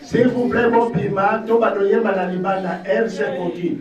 S'il vous plaît, mon piment, tout va donner ma libana, elle c'est coquille.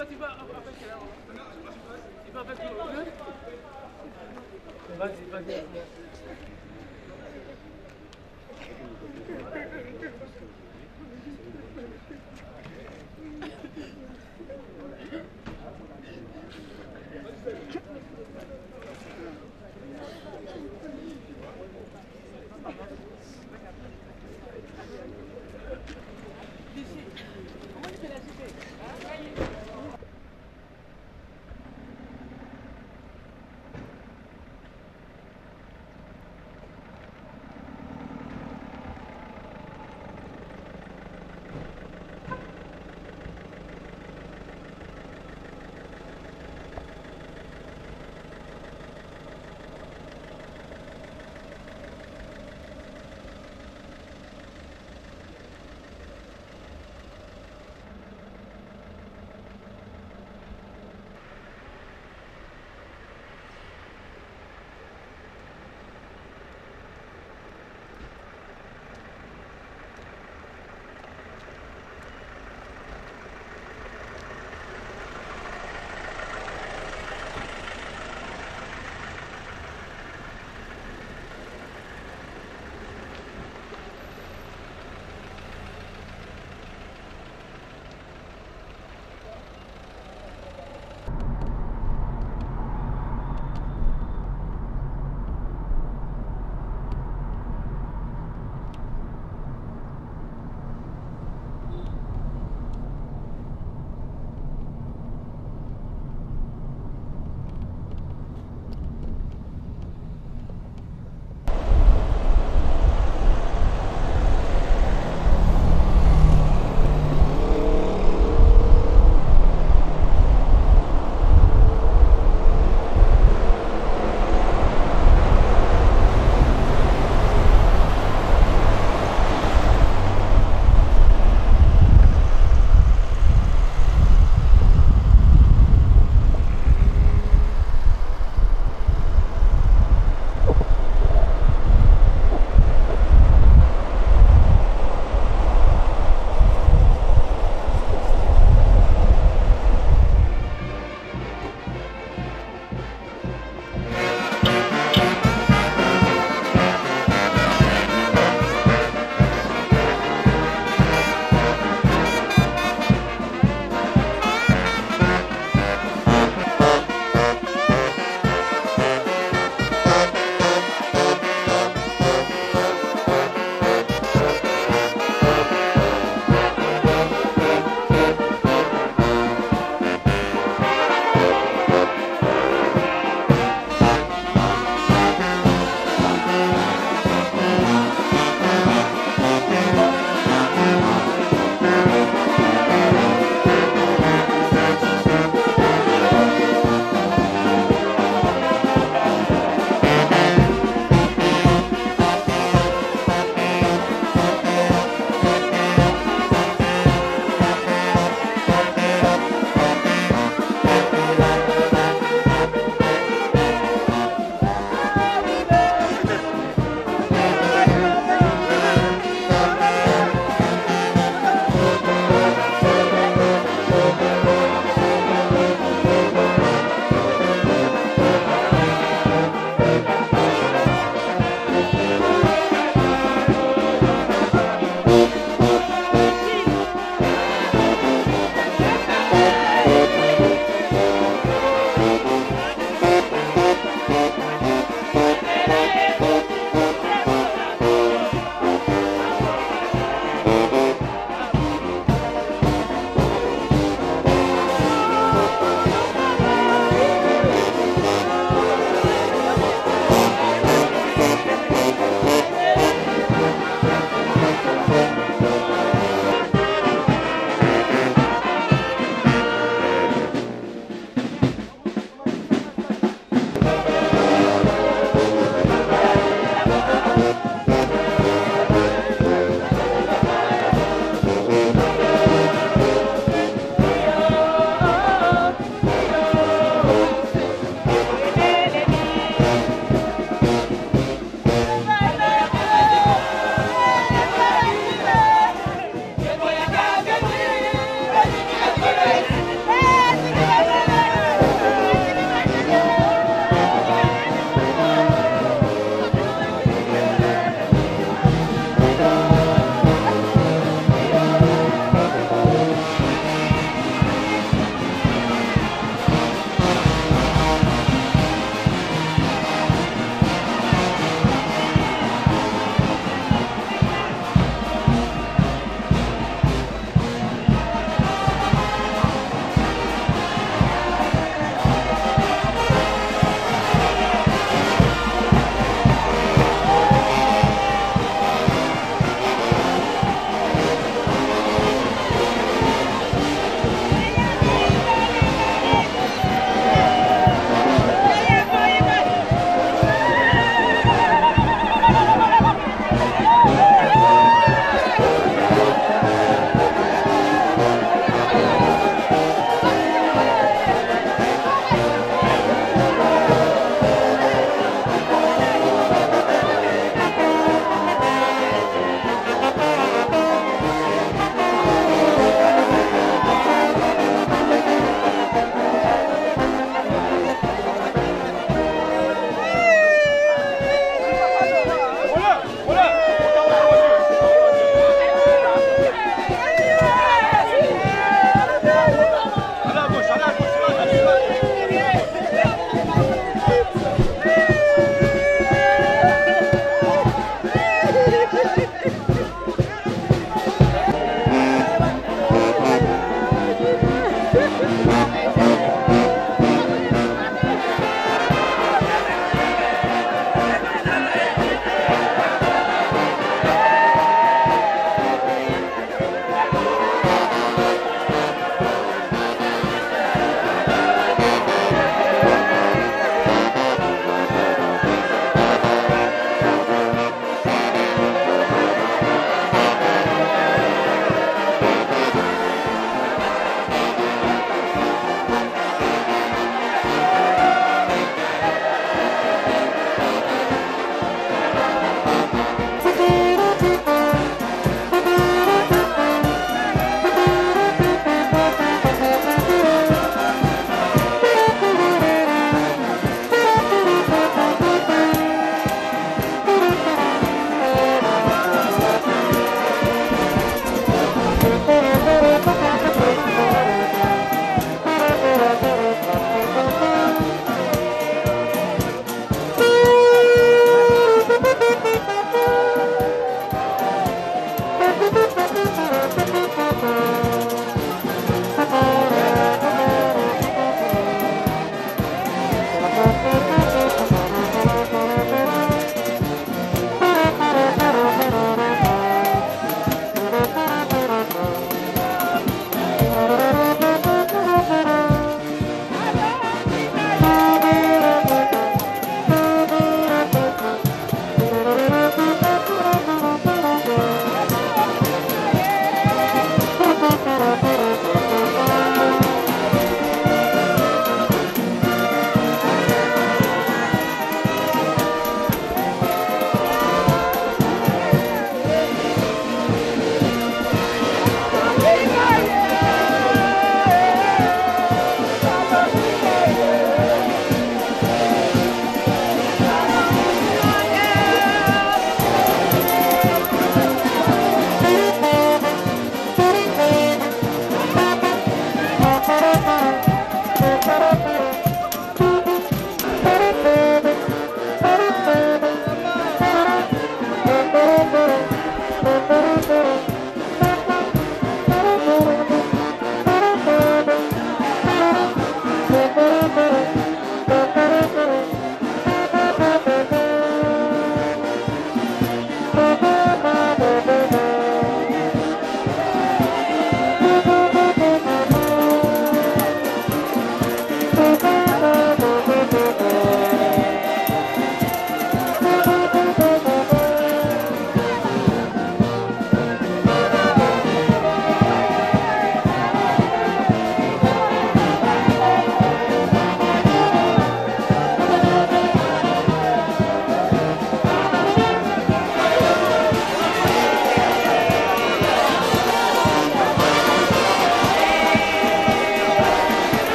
toi tu vas avec elle. Tu vas avec le. Vas-y, vas-y.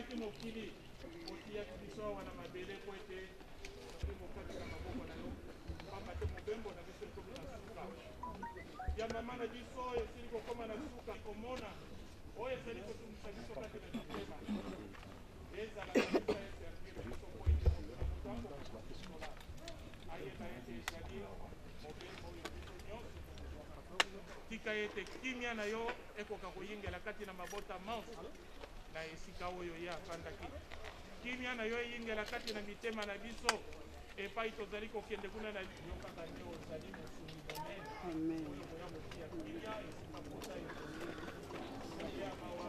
Soki mokili otiyaki biso wana mabele po ete mokatika maboko na yo pamba te mobembo na biso ekomi na suka ya mama na biso esili kokoma na suka komona oyo ezali kotumisa biso kati na mitema ezala na biso eservire biso po ete moto akokola ayeba ete ezali mobembo oyo biso nyonso tika ete kimia na yo ekoka koyingela kati na mabota manso na esika oyo ye afandaki kimia na yo eyingela kati na mitema na biso epai tozali kokende kuna na yo kaka nde ozali mosuni monene oyo koya kotia kimia esika pota ya mawa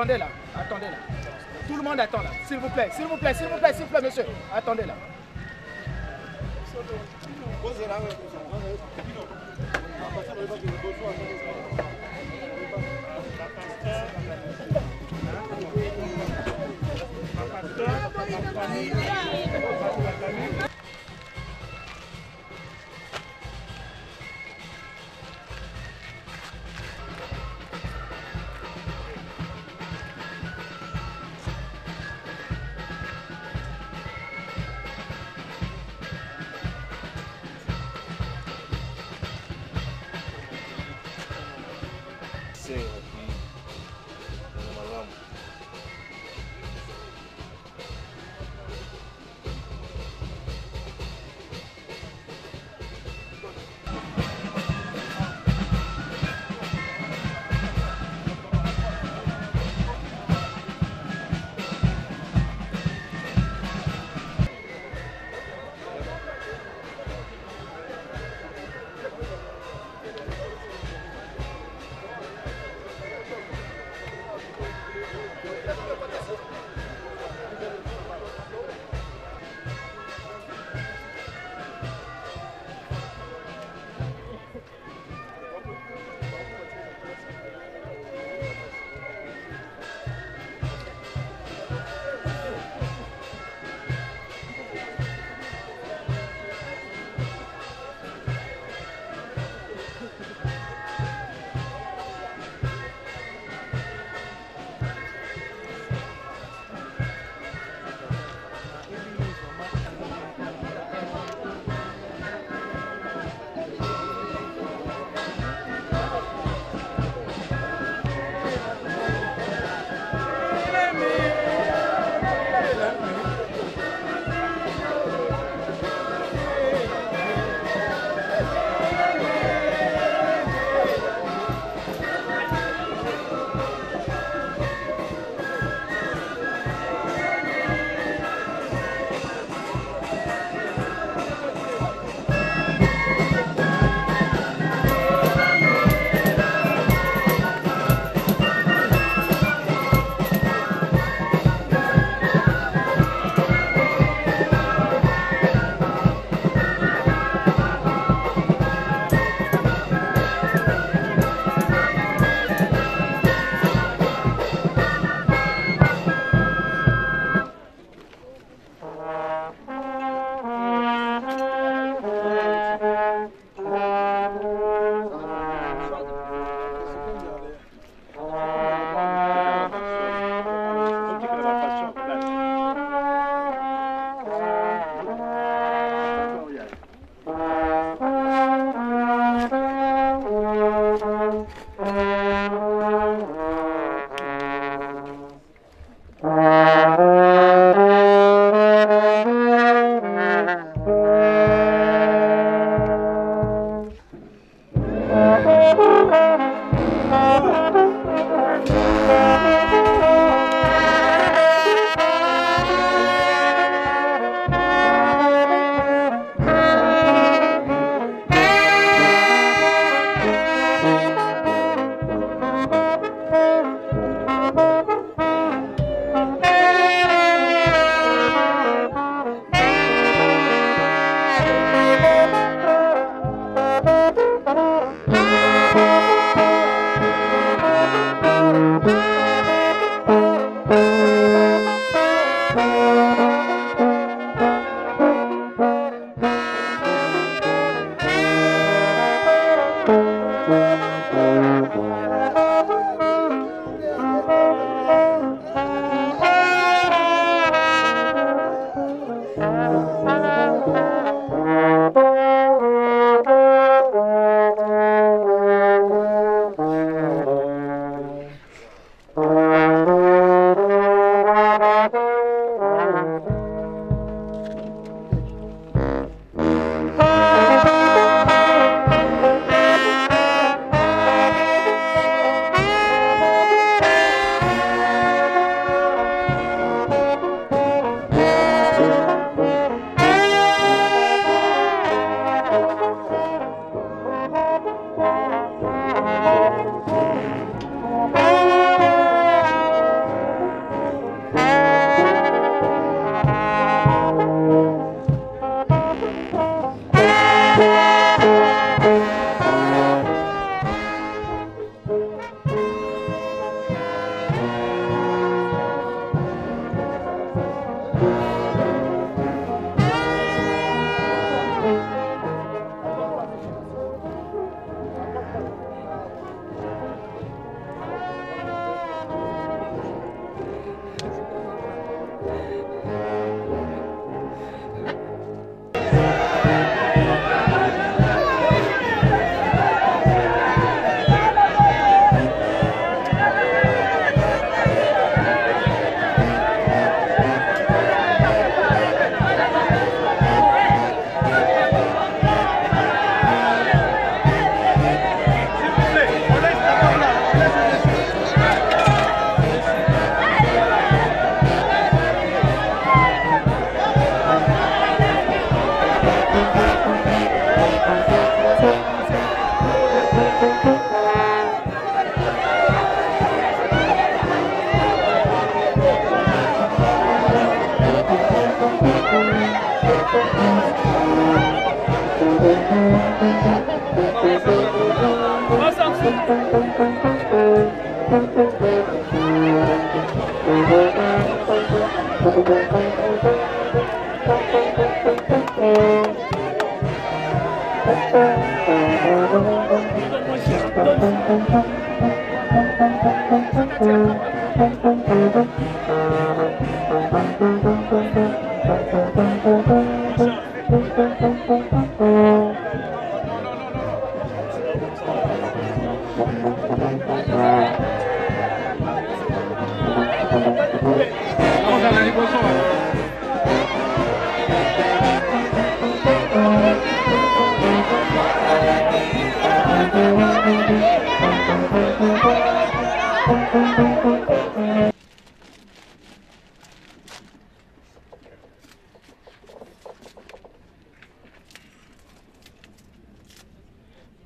Attendez là, attendez là. Tout le monde attend là. S'il vous plaît, s'il vous plaît, s'il vous plaît, s'il vous plaît, monsieur. Attendez là.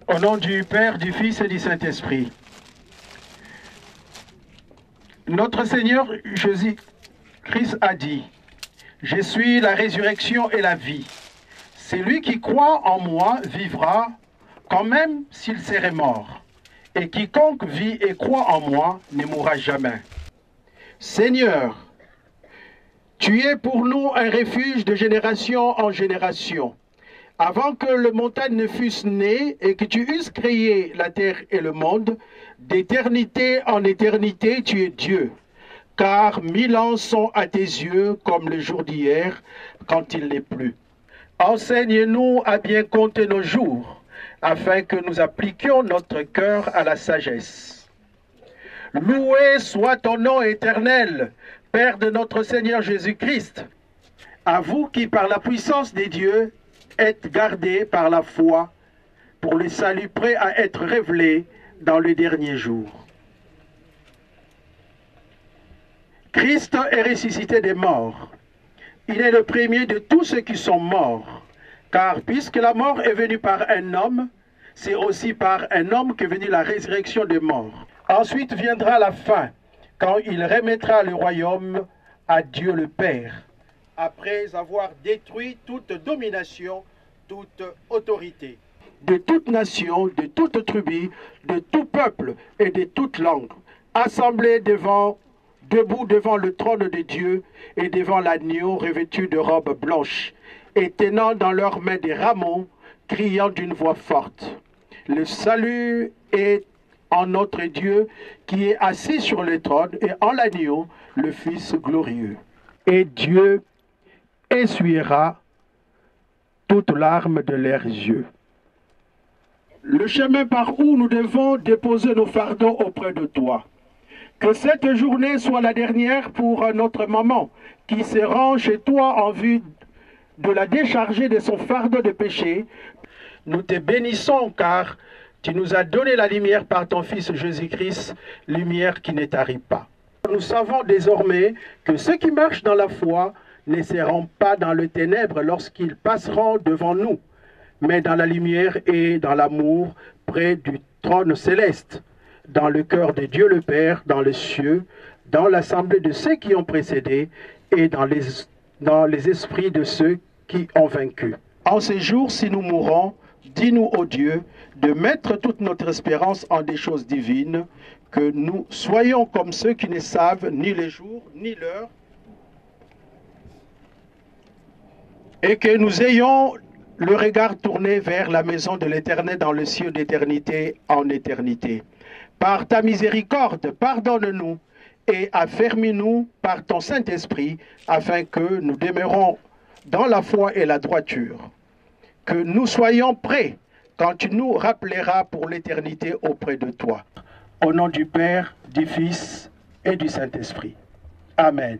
Au nom du Père, du Fils et du Saint-Esprit. Notre Seigneur Jésus-Christ a dit, « Je suis la résurrection et la vie. Celui qui croit en moi vivra quand même s'il serait mort. Et quiconque vit et croit en moi ne mourra jamais. Seigneur, tu es pour nous un refuge de génération en génération. Avant que les montagnes ne fussent nées et que tu eusses créé la terre et le monde, d'éternité en éternité, tu es Dieu. Car 1000 ans sont à tes yeux comme le jour d'hier, quand il n'est plus. Enseigne-nous à bien compter nos jours, afin que nous appliquions notre cœur à la sagesse. Loué soit ton nom éternel, Père de notre Seigneur Jésus-Christ. À vous qui, par la puissance des dieux, êtes gardés par la foi pour le salut prêt à être révélé dans le dernier jour. Christ est ressuscité des morts. Il est le premier de tous ceux qui sont morts. Car puisque la mort est venue par un homme, c'est aussi par un homme qu'est venue la résurrection des morts. Ensuite viendra la fin, quand il remettra le royaume à Dieu le Père, après avoir détruit toute domination, toute autorité. De toute nation, de toute tribu, de tout peuple et de toute langue, assemblés debout devant le trône de Dieu et devant l'agneau revêtu de robes blanches, et tenant dans leurs mains des rameaux, criant d'une voix forte. Le salut est en notre Dieu qui est assis sur le trône et en l'agneau, le Fils glorieux. Et Dieu essuiera toutes larmes de leurs yeux. Le chemin par où nous devons déposer nos fardeaux auprès de toi. Que cette journée soit la dernière pour notre maman qui se rend chez toi en vue de la décharger de son fardeau de péché. Nous te bénissons car tu nous as donné la lumière par ton Fils Jésus-Christ, lumière qui ne tarit pas. Nous savons désormais que ceux qui marchent dans la foi ne seront pas dans le ténèbre lorsqu'ils passeront devant nous, mais dans la lumière et dans l'amour près du trône céleste, dans le cœur de Dieu le Père, dans les cieux, dans l'assemblée de ceux qui ont précédé et dans les esprits de ceux qui ont vaincu. En ces jours, si nous mourons, dis-nous, ô Dieu, de mettre toute notre espérance en des choses divines, que nous soyons comme ceux qui ne savent ni les jours ni l'heure, et que nous ayons le regard tourné vers la maison de l'Éternel dans le ciel d'éternité en éternité. Par ta miséricorde, pardonne-nous et affermis-nous par ton Saint-Esprit, afin que nous demeurons dans la foi et la droiture. Que nous soyons prêts quand tu nous rappelleras pour l'éternité auprès de toi. Au nom du Père, du Fils et du Saint-Esprit. Amen.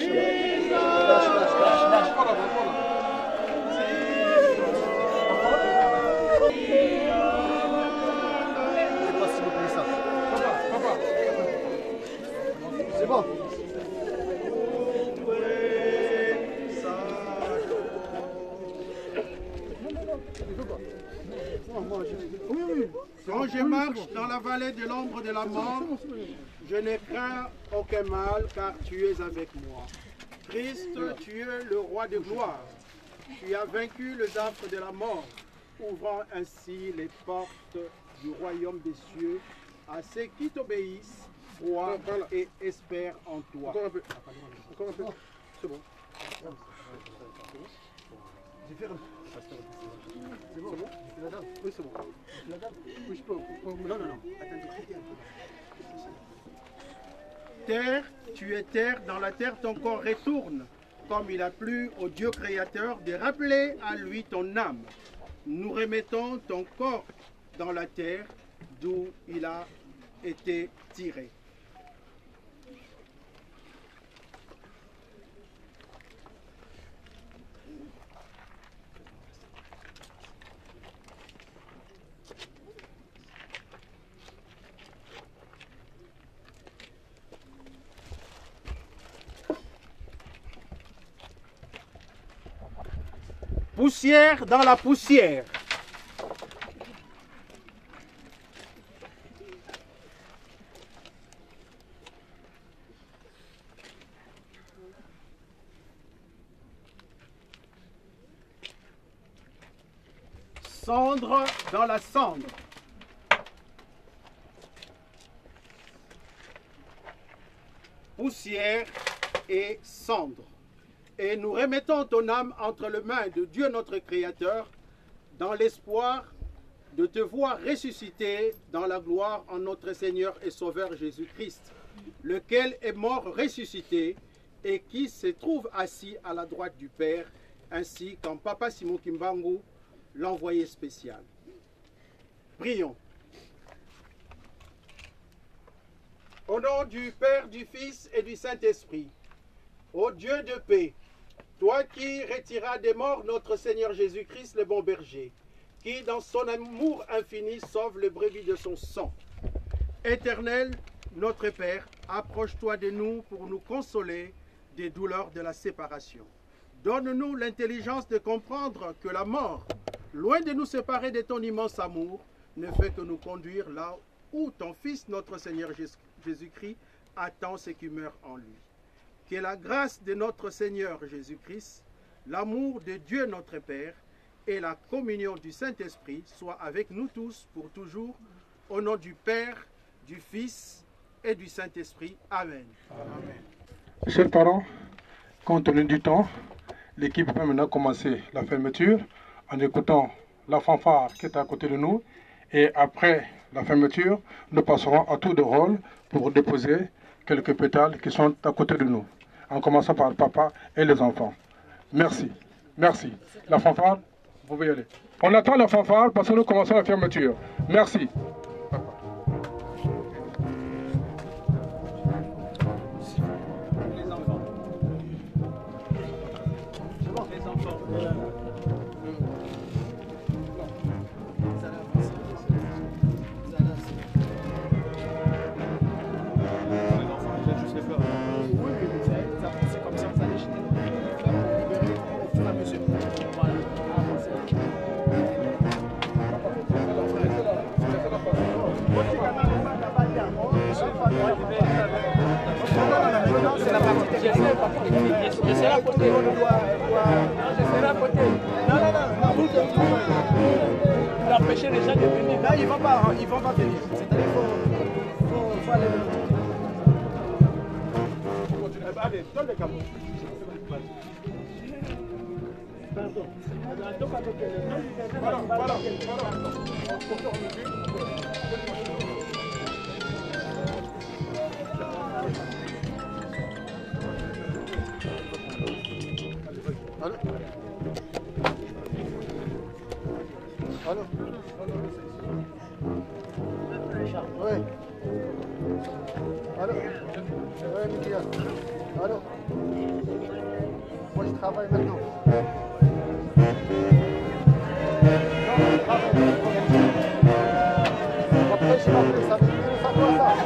C'est bon. Quand je marche dans la vallée de l'ombre de la mort, je ne crains aucun mal, car tu es avec moi. Christ, tu es le roi de gloire. Tu as vaincu les affres de la mort, ouvrant ainsi les portes du royaume des cieux à ceux qui t'obéissent, croient et espèrent en toi. Encore un peu. Encore un peu. C'est bon. C'est bon. Oui, c'est bon. Oui, je peux. Non. Terre, tu es terre, dans la terre ton corps retourne, comme il a plu au Dieu créateur de rappeler à lui ton âme. Nous remettons ton corps dans la terre d'où il a été tiré. Poussière dans la poussière. Cendre dans la cendre. Poussière et cendre. Et nous remettons ton âme entre les mains de Dieu notre Créateur, dans l'espoir de te voir ressuscité dans la gloire en notre Seigneur et Sauveur Jésus-Christ, lequel est mort ressuscité et qui se trouve assis à la droite du Père, ainsi qu'en Papa Simon Kimbangu, l'envoyé spécial. Prions. Au nom du Père, du Fils et du Saint-Esprit, ô Dieu de paix, toi qui retiras des morts notre Seigneur Jésus-Christ, le bon berger, qui dans son amour infini sauve le brebis de son sang. Éternel, notre Père, approche-toi de nous pour nous consoler des douleurs de la séparation. Donne-nous l'intelligence de comprendre que la mort, loin de nous séparer de ton immense amour, ne fait que nous conduire là où ton Fils, notre Seigneur Jésus-Christ, attend ceux qui meurent en lui. Que la grâce de notre Seigneur Jésus-Christ, l'amour de Dieu notre Père et la communion du Saint-Esprit soient avec nous tous pour toujours, au nom du Père, du Fils et du Saint-Esprit. Amen. Amen. Chers parents, compte tenu du temps, l'équipe peut maintenant commencer la fermeture en écoutant la fanfare qui est à côté de nous. Et après la fermeture, nous passerons à tour de rôle pour déposer quelques pétales qui sont à côté de nous, en commençant par le papa et les enfants. Merci. Merci. La fanfare, vous pouvez y aller. On attend la fanfare parce que nous commençons la fermeture. Merci. C'est la partie technique. Je serai à côté. Non, je serai à côté. Non. Pour empêcher les gens de venir. Là, ils ne vont pas venir. C'est-à-dire qu'il faut aller de l'autre côté. Allez, donne les cameras. Pardon. Voilà. Allô? Oui. Allô? Oui, Nicolas. Allô? Moi je travaille maintenant. Après je m'appelle ça, ça doit ça.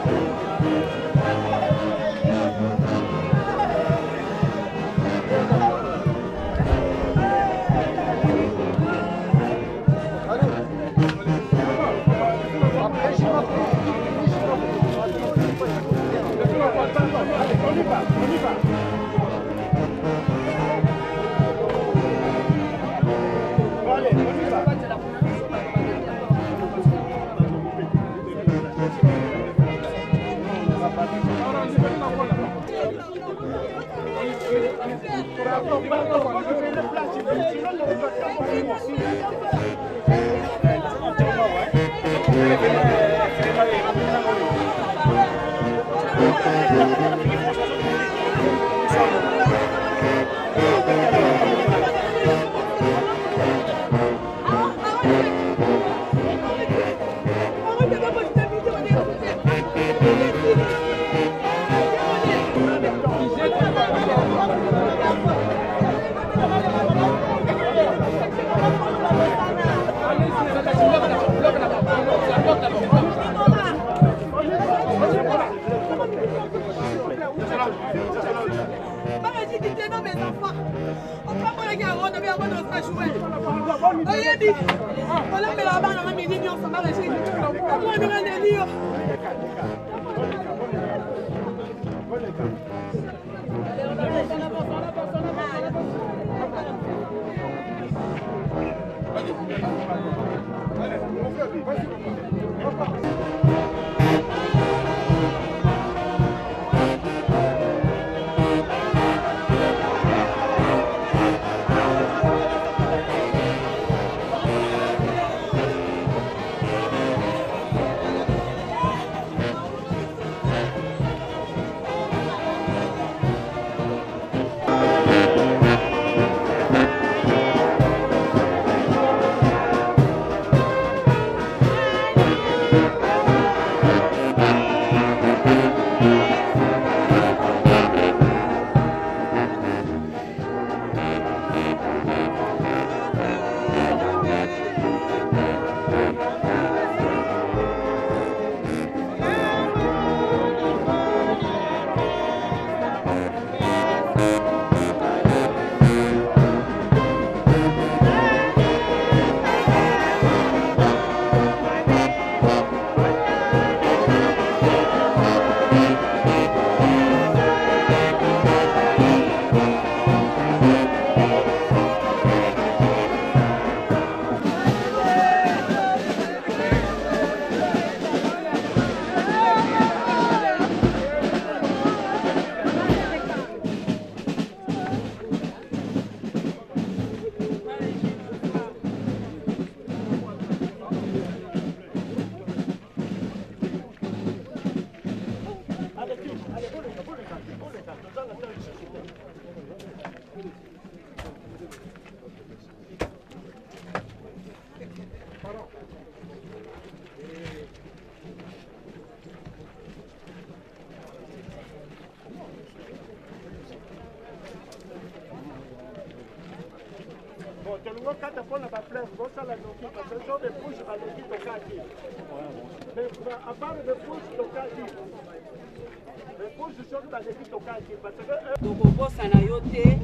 Donc okosa na yo te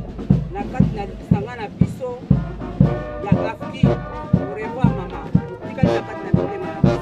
na kati na lisanga na biso ya Afrique. Au revoir mama. Otikali na kati na problème na biso.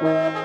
Thank you.